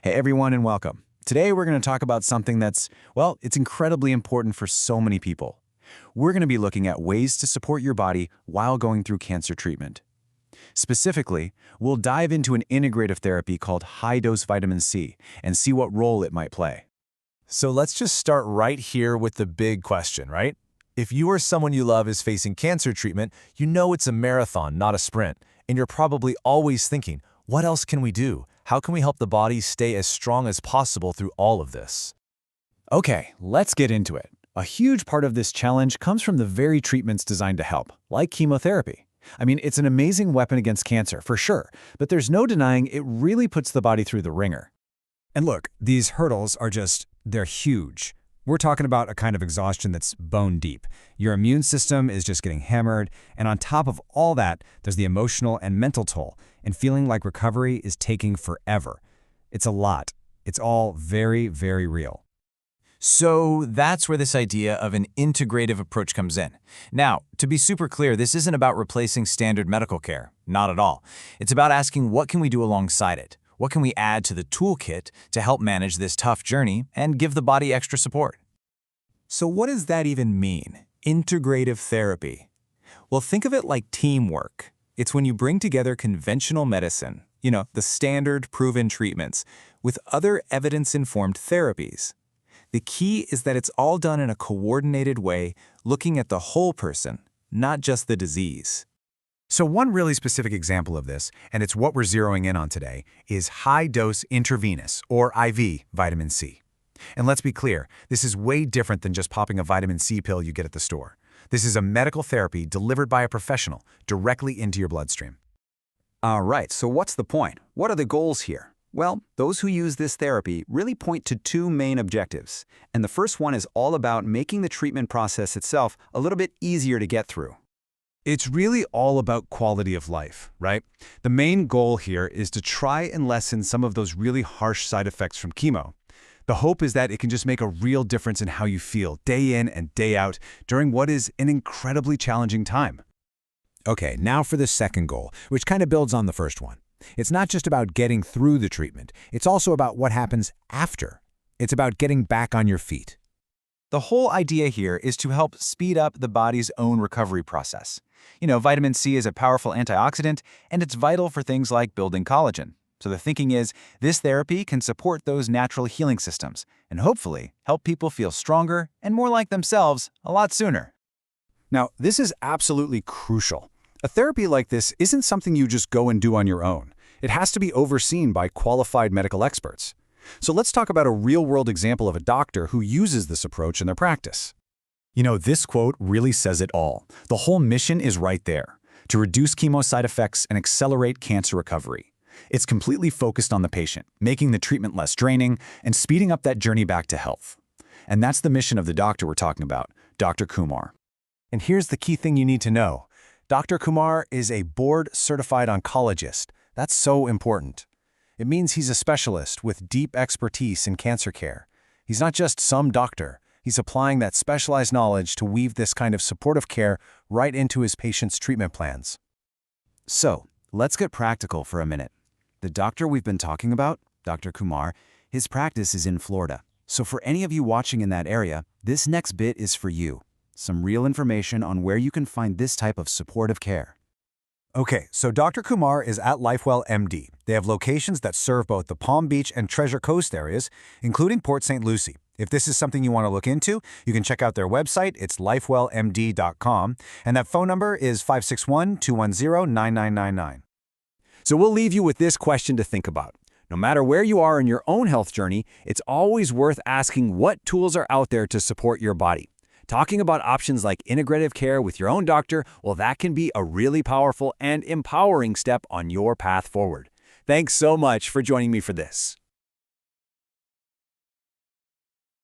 Hey everyone and welcome. Today we're going to talk about something that's, well, it's incredibly important for so many people. We're going to be looking at ways to support your body while going through cancer treatment. Specifically, we'll dive into an integrative therapy called high-dose vitamin C and see what role it might play. So let's just start right here with the big question, right? If you or someone you love is facing cancer treatment, you know it's a marathon, not a sprint. And you're probably always thinking, what else can we do? How can we help the body stay as strong as possible through all of this? Okay, let's get into it. A huge part of this challenge comes from the very treatments designed to help, like chemotherapy. I mean, it's an amazing weapon against cancer, for sure, but there's no denying it really puts the body through the ringer. And look, these hurdles are they're huge. We're talking about a kind of exhaustion that's bone deep. Your immune system is just getting hammered, and on top of all that, there's the emotional and mental toll, and feeling like recovery is taking forever. It's a lot. It's all very, very real. So that's where this idea of an integrative approach comes in. Now, to be super clear, this isn't about replacing standard medical care. Not at all. It's about asking what can we do alongside it? What can we add to the toolkit to help manage this tough journey and give the body extra support? So what does that even mean? Integrative therapy. Well, think of it like teamwork. It's when you bring together conventional medicine, the standard proven treatments, with other evidence-informed therapies. The key is that it's all done in a coordinated way, looking at the whole person, not just the disease. So one really specific example of this, and it's what we're zeroing in on today, is high-dose intravenous, or IV, vitamin C. And let's be clear, this is way different than just popping a vitamin C pill you get at the store. This is a medical therapy delivered by a professional directly into your bloodstream. All right, so what's the point? What are the goals here? Well, those who use this therapy really point to two main objectives. And the first one is all about making the treatment process itself a little bit easier to get through. It's really all about quality of life, right? The main goal here is to try and lessen some of those really harsh side effects from chemo. The hope is that it can just make a real difference in how you feel day in and day out during what is an incredibly challenging time. Okay, now for the second goal, which kind of builds on the first one. It's not just about getting through the treatment. It's also about what happens after. It's about getting back on your feet. The whole idea here is to help speed up the body's own recovery process. Vitamin C is a powerful antioxidant, and it's vital for things like building collagen. So the thinking is, this therapy can support those natural healing systems, and hopefully help people feel stronger and more like themselves a lot sooner. Now, this is absolutely crucial. A therapy like this isn't something you just go and do on your own. It has to be overseen by qualified medical experts. So let's talk about a real-world example of a doctor who uses this approach in their practice. This quote really says it all. The whole mission is right there, to reduce chemo side effects and accelerate cancer recovery. It's completely focused on the patient, making the treatment less draining and speeding up that journey back to health. And that's the mission of the doctor we're talking about, Dr. Kumar. And here's the key thing you need to know. Dr. Kumar is a board-certified oncologist. That's so important. It means he's a specialist with deep expertise in cancer care. He's not just some doctor. He's applying that specialized knowledge to weave this kind of supportive care right into his patients' treatment plans. So, let's get practical for a minute. The doctor we've been talking about, Dr. Kumar, his practice is in Florida. So for any of you watching in that area, this next bit is for you. Some real information on where you can find this type of supportive care. Okay, so Dr. Kumar is at LifeWellMD. They have locations that serve both the Palm Beach and Treasure Coast areas, including Port St. Lucie. If this is something you want to look into, you can check out their website. It's LifeWellMD.com, and that phone number is 561-210-9999. So we'll leave you with this question to think about. No matter where you are in your own health journey, it's always worth asking what tools are out there to support your body. Talking about options like integrative care with your own doctor, well, that can be a really powerful and empowering step on your path forward. Thanks so much for joining me for this.